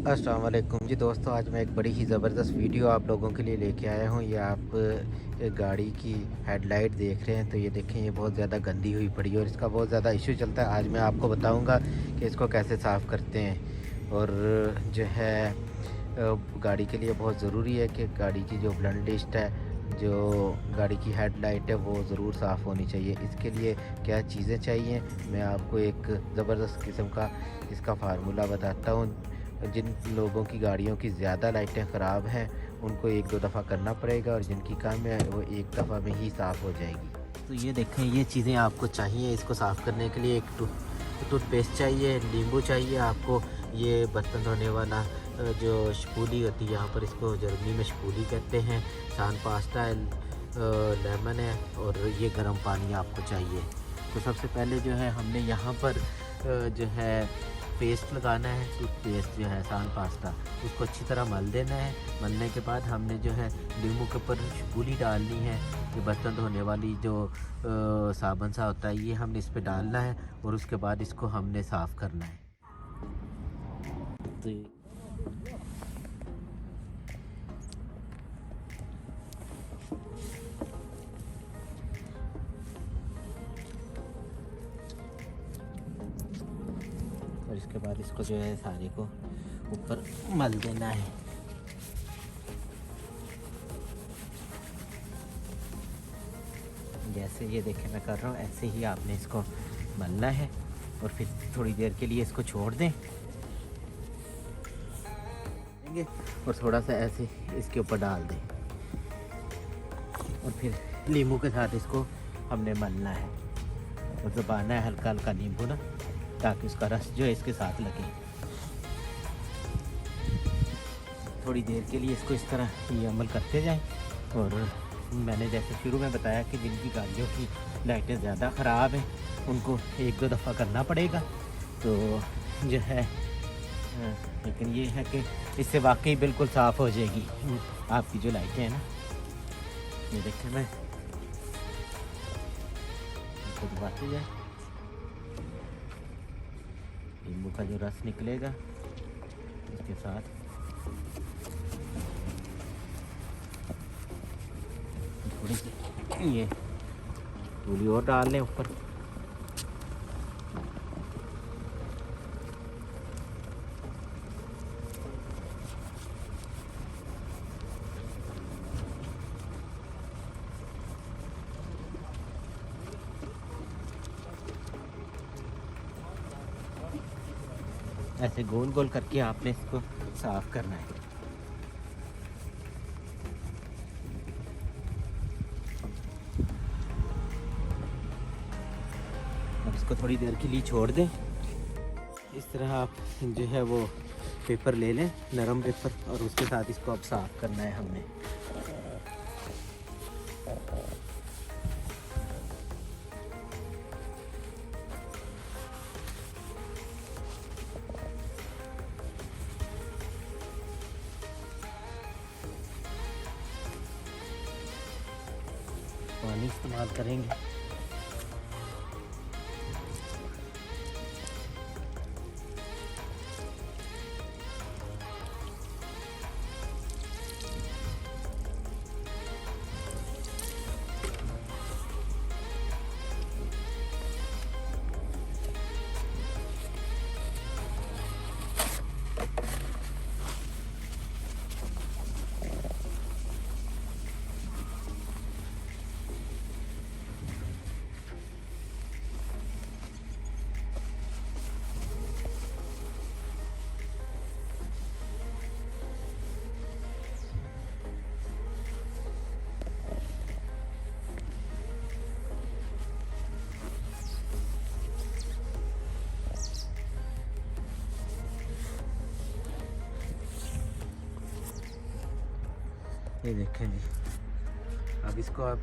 अस्सलाम वालेकुम जी दोस्तों, आज मैं एक बड़ी ही ज़बरदस्त वीडियो आप लोगों के लिए लेके आया हूँ। ये आप गाड़ी की हेडलाइट देख रहे हैं, तो ये देखें, ये बहुत ज़्यादा गंदी हुई पड़ी है और इसका बहुत ज़्यादा इशू चलता है। आज मैं आपको बताऊँगा कि इसको कैसे साफ़ करते हैं। और जो है गाड़ी के लिए बहुत ज़रूरी है कि गाड़ी की जो ब्लेंड लिस्ट है, जो गाड़ी की हेडलाइट है, वो ज़रूर साफ़ होनी चाहिए। इसके लिए क्या चीज़ें चाहिए, मैं आपको एक ज़बरदस्त किस्म का इसका फार्मूला बताता हूँ। जिन लोगों की गाड़ियों की ज़्यादा लाइटें ख़राब हैं, उनको 1-2 दफ़ा करना पड़ेगा और जिनकी कम है वो एक दफ़ा में ही साफ़ हो जाएगी। तो ये देखें, ये चीज़ें आपको चाहिए इसको साफ़ करने के लिए। एक टूथपेस्ट चाहिए, नींबू चाहिए आपको, ये बर्तन धोने वाला जो शपूली होती है, यहाँ पर इसको जर्मनी में शपूली कहते हैं, सान पास्ता है, लेमन है और ये गर्म पानी आपको चाहिए। तो सबसे पहले जो है हमने यहाँ पर जो है पेस्ट लगाना है, टूथपेस्ट जो है सान पास्ता, उसको अच्छी तरह मल देना है। मलने के बाद हमने जो है नींबू के ऊपर शपूली डालनी है। ये बर्तन धोने वाली जो साबुन सा होता है, ये हमने इस पर डालना है और उसके बाद इसको हमने साफ़ करना है। तो और इसके बाद इसको जो है सारे को ऊपर मल देना है। जैसे ये देखें मैं कर रहा हूँ, ऐसे ही आपने इसको मलना है और फिर थोड़ी देर के लिए इसको छोड़ दें और थोड़ा सा ऐसे इसके ऊपर डाल दें और फिर नींबू के साथ इसको हमने मलना है और दबाना है हल्का हल्का नींबू ना, ताकि उसका रस जो है इसके साथ लगे। थोड़ी देर के लिए इसको इस तरह ये अमल करते जाएं। और मैंने जैसे शुरू में बताया कि जिनकी गाड़ियों की लाइटें ज़्यादा ख़राब हैं, उनको 1-2 दफ़ा करना पड़ेगा। तो जो है लेकिन ये है कि इससे वाकई बिल्कुल साफ़ हो जाएगी आपकी जो लाइटें हैं ना। ये देखें, मैं इसको दबाते जाए, नींबू का जो रस निकलेगा इसके साथ थोड़ी सी ये धूली और डाल लें ऊपर। ऐसे गोल गोल करके आपने इसको साफ करना है। और इसको थोड़ी देर के लिए छोड़ दें। इस तरह आप जो है वो पेपर ले लें, नरम पेपर, और उसके साथ इसको अब साफ करना है हमने। पानी इस्तेमाल करेंगे। ये देखें जी, अब इसको आप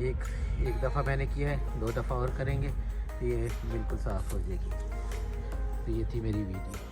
एक दफ़ा मैंने किया है, 2 दफ़ा और करेंगे तो ये बिल्कुल साफ़ हो जाएगी। तो ये थी मेरी वीडियो।